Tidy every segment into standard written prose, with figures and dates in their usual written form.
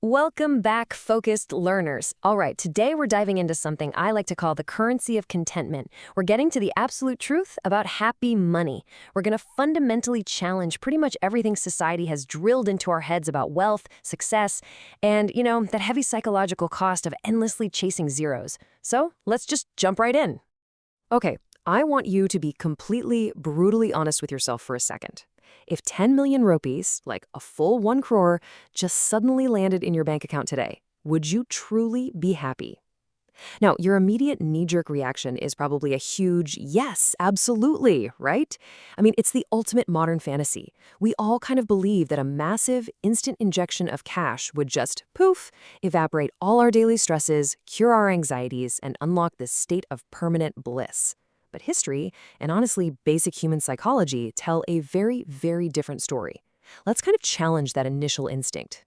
Welcome back, focused learners. All right, today we're diving into something I like to call the currency of contentment. We're getting to the absolute truth about happy money. We're going to fundamentally challenge pretty much everything society has drilled into our heads about wealth, success, and, that heavy psychological cost of endlessly chasing zeros. So let's just jump right in. Okay, I want you to be completely, brutally honest with yourself for a second. If 10 million rupees, like a full 1 crore, just suddenly landed in your bank account today, would you truly be happy? Now, your immediate knee-jerk reaction is probably a huge yes, absolutely, right? I mean, it's the ultimate modern fantasy. We all kind of believe that a massive, instant injection of cash would just, poof, evaporate all our daily stresses, cure our anxieties, and unlock this state of permanent bliss. But history, and honestly basic human psychology, tell a very, very different story. Let's kind of challenge that initial instinct.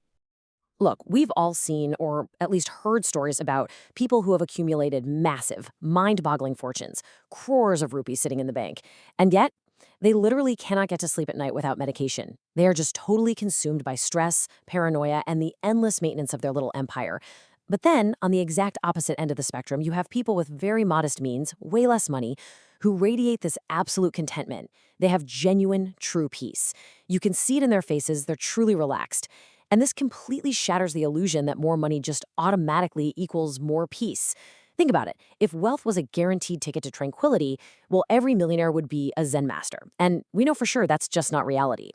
Look, we've all seen or at least heard stories about people who have accumulated massive, mind-boggling fortunes, crores of rupees sitting in the bank, and yet they literally cannot get to sleep at night without medication. They are just totally consumed by stress, paranoia, and the endless maintenance of their little empire. But then, on the exact opposite end of the spectrum, you have people with very modest means, way less money, who radiate this absolute contentment. They have genuine, true peace. You can see it in their faces, they're truly relaxed. And this completely shatters the illusion that more money just automatically equals more peace. Think about it. If wealth was a guaranteed ticket to tranquility, well, every millionaire would be a Zen master. And we know for sure that's just not reality.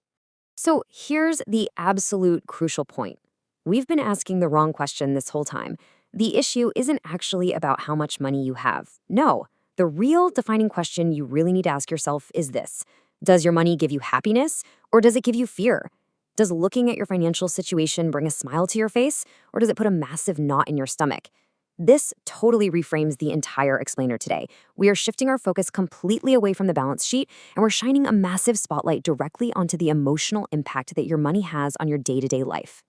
So here's the absolute crucial point. We've been asking the wrong question this whole time. The issue isn't actually about how much money you have. No, the real defining question you really need to ask yourself is this. Does your money give you happiness, or does it give you fear? Does looking at your financial situation bring a smile to your face, or does it put a massive knot in your stomach? This totally reframes the entire explainer today. We are shifting our focus completely away from the balance sheet, and we're shining a massive spotlight directly onto the emotional impact that your money has on your day-to-day life.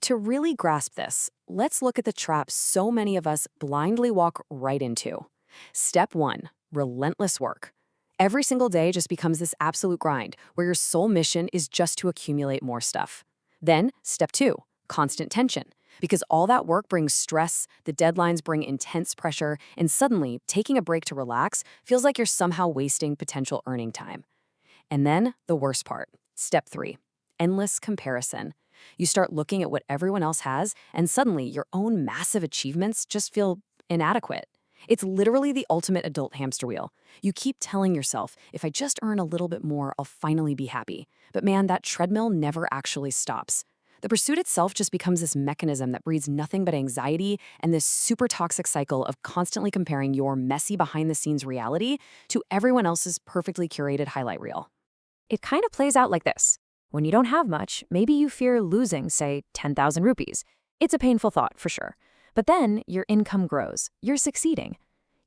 To really grasp this, let's look at the trap so many of us blindly walk right into. Step 1, relentless work. Every single day just becomes this absolute grind where your sole mission is just to accumulate more stuff. Then, step 2, constant tension. Because all that work brings stress, the deadlines bring intense pressure, and suddenly, taking a break to relax feels like you're somehow wasting potential earning time. And then, the worst part, step 3, endless comparison. You start looking at what everyone else has, and suddenly your own massive achievements just feel inadequate. It's literally the ultimate adult hamster wheel. You keep telling yourself, if I just earn a little bit more, I'll finally be happy. But man, that treadmill never actually stops. The pursuit itself just becomes this mechanism that breeds nothing but anxiety and this super toxic cycle of constantly comparing your messy behind-the-scenes reality to everyone else's perfectly curated highlight reel. It kind of plays out like this. When you don't have much, maybe you fear losing, say, 10,000 rupees. It's a painful thought, for sure. But then your income grows. You're succeeding.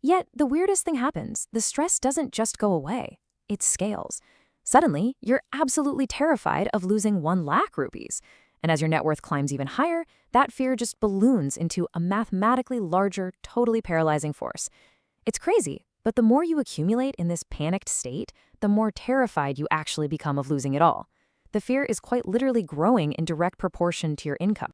Yet the weirdest thing happens. The stress doesn't just go away. It scales. Suddenly, you're absolutely terrified of losing 1 lakh rupees. And as your net worth climbs even higher, that fear just balloons into a mathematically larger, totally paralyzing force. It's crazy, but the more you accumulate in this panicked state, the more terrified you actually become of losing it all. The fear is quite literally growing in direct proportion to your income.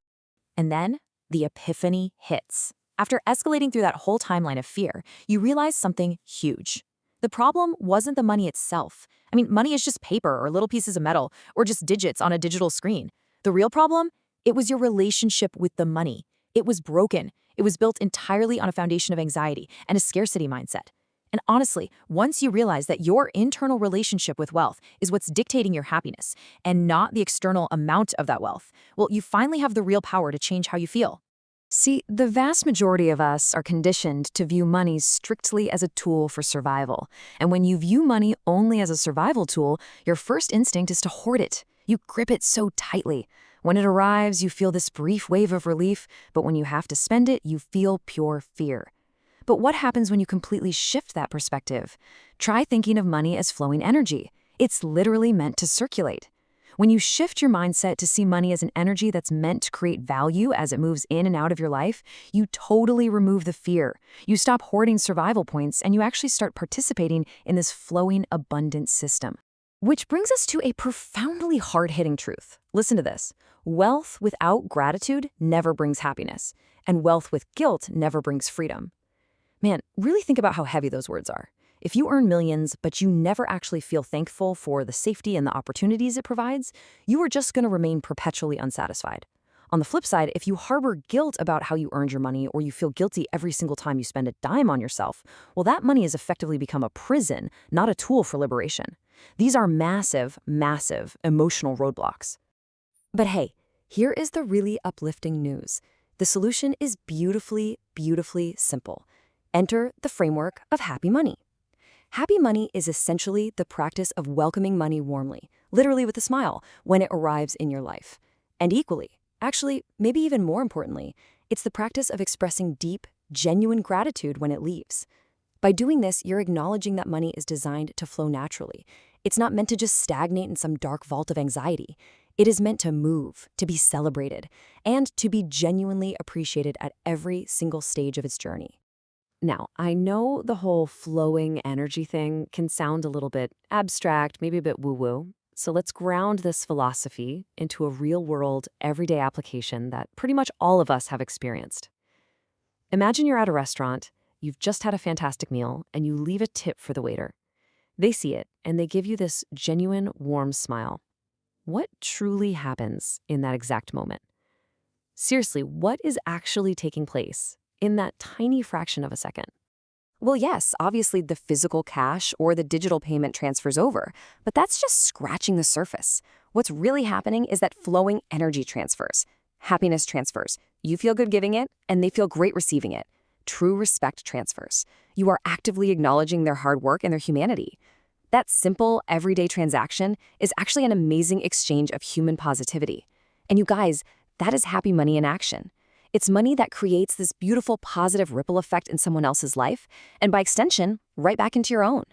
And then, the epiphany hits. After escalating through that whole timeline of fear, you realize something huge. The problem wasn't the money itself. I mean, money is just paper or little pieces of metal or just digits on a digital screen. The real problem? It was your relationship with the money. It was broken. It was built entirely on a foundation of anxiety and a scarcity mindset. And honestly, once you realize that your internal relationship with wealth is what's dictating your happiness and not the external amount of that wealth, well, you finally have the real power to change how you feel. See, the vast majority of us are conditioned to view money strictly as a tool for survival. And when you view money only as a survival tool, your first instinct is to hoard it. You grip it so tightly. When it arrives, you feel this brief wave of relief, but when you have to spend it, you feel pure fear. But what happens when you completely shift that perspective? Try thinking of money as flowing energy. It's literally meant to circulate. When you shift your mindset to see money as an energy that's meant to create value as it moves in and out of your life, you totally remove the fear. You stop hoarding survival points and you actually start participating in this flowing, abundant system. Which brings us to a profoundly hard-hitting truth. Listen to this. Wealth without gratitude never brings happiness, and wealth with guilt never brings freedom. Man, really think about how heavy those words are. If you earn millions, but you never actually feel thankful for the safety and the opportunities it provides, you are just going to remain perpetually unsatisfied. On the flip side, if you harbor guilt about how you earned your money or you feel guilty every single time you spend a dime on yourself, well, that money has effectively become a prison, not a tool for liberation. These are massive, massive emotional roadblocks. But hey, here is the really uplifting news. The solution is beautifully, beautifully simple. Enter the framework of happy money. Happy money is essentially the practice of welcoming money warmly, literally with a smile, when it arrives in your life. And equally, actually, maybe even more importantly, it's the practice of expressing deep, genuine gratitude when it leaves. By doing this, you're acknowledging that money is designed to flow naturally. It's not meant to just stagnate in some dark vault of anxiety. It is meant to move, to be celebrated, and to be genuinely appreciated at every single stage of its journey. Now, I know the whole flowing energy thing can sound a little bit abstract, maybe a bit woo-woo. So let's ground this philosophy into a real-world, everyday application that pretty much all of us have experienced. Imagine you're at a restaurant, you've just had a fantastic meal, and you leave a tip for the waiter. They see it, and they give you this genuine, warm smile. What truly happens in that exact moment? Seriously, what is actually taking place in that tiny fraction of a second? Well, yes, obviously the physical cash or the digital payment transfers over, but that's just scratching the surface. What's really happening is that flowing energy transfers, happiness transfers. You feel good giving it, and they feel great receiving it. True respect transfers. You are actively acknowledging their hard work and their humanity. That simple, everyday transaction is actually an amazing exchange of human positivity. And you guys, that is happy money in action. It's money that creates this beautiful positive ripple effect in someone else's life, and by extension, right back into your own.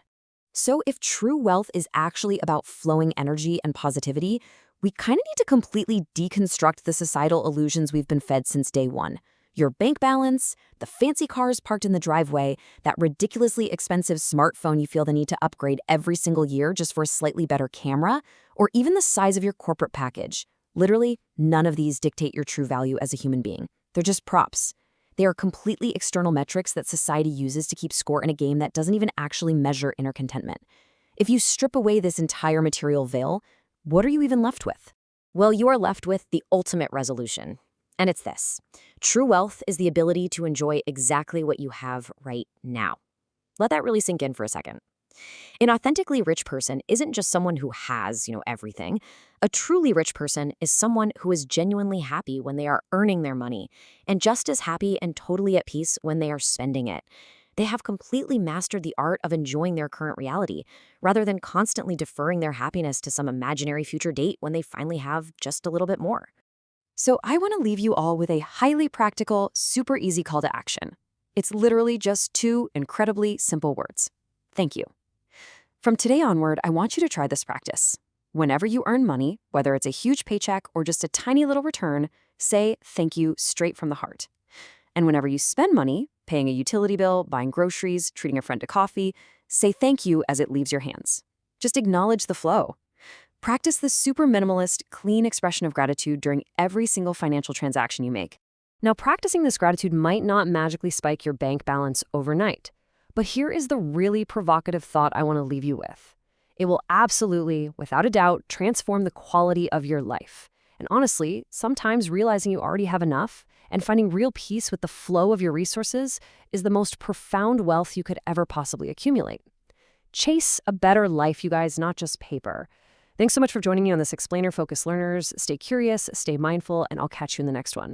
So if true wealth is actually about flowing energy and positivity, we kind of need to completely deconstruct the societal illusions we've been fed since day one. Your bank balance, the fancy cars parked in the driveway, that ridiculously expensive smartphone you feel the need to upgrade every single year just for a slightly better camera, or even the size of your corporate package. Literally, none of these dictate your true value as a human being. They're just props. They are completely external metrics that society uses to keep score in a game that doesn't even actually measure inner contentment. If you strip away this entire material veil, what are you even left with? Well, you are left with the ultimate resolution. And it's this. True wealth is the ability to enjoy exactly what you have right now. Let that really sink in for a second. An authentically rich person isn't just someone who has, everything. A truly rich person is someone who is genuinely happy when they are earning their money, and just as happy and totally at peace when they are spending it. They have completely mastered the art of enjoying their current reality, rather than constantly deferring their happiness to some imaginary future date when they finally have just a little bit more. So I want to leave you all with a highly practical, super easy call to action. It's literally just 2 incredibly simple words. Thank you. From today onward, I want you to try this practice. Whenever you earn money, whether it's a huge paycheck or just a tiny little return, say thank you straight from the heart. And whenever you spend money, paying a utility bill, buying groceries, treating a friend to coffee, say thank you as it leaves your hands. Just acknowledge the flow. Practice this super minimalist, clean expression of gratitude during every single financial transaction you make. Now, practicing this gratitude might not magically spike your bank balance overnight. But here is the really provocative thought I want to leave you with. It will absolutely, without a doubt, transform the quality of your life. And honestly, sometimes realizing you already have enough and finding real peace with the flow of your resources is the most profound wealth you could ever possibly accumulate. Chase a better life, you guys, not just paper. Thanks so much for joining me on this Explainer Focused Learners. Stay curious, stay mindful, and I'll catch you in the next one.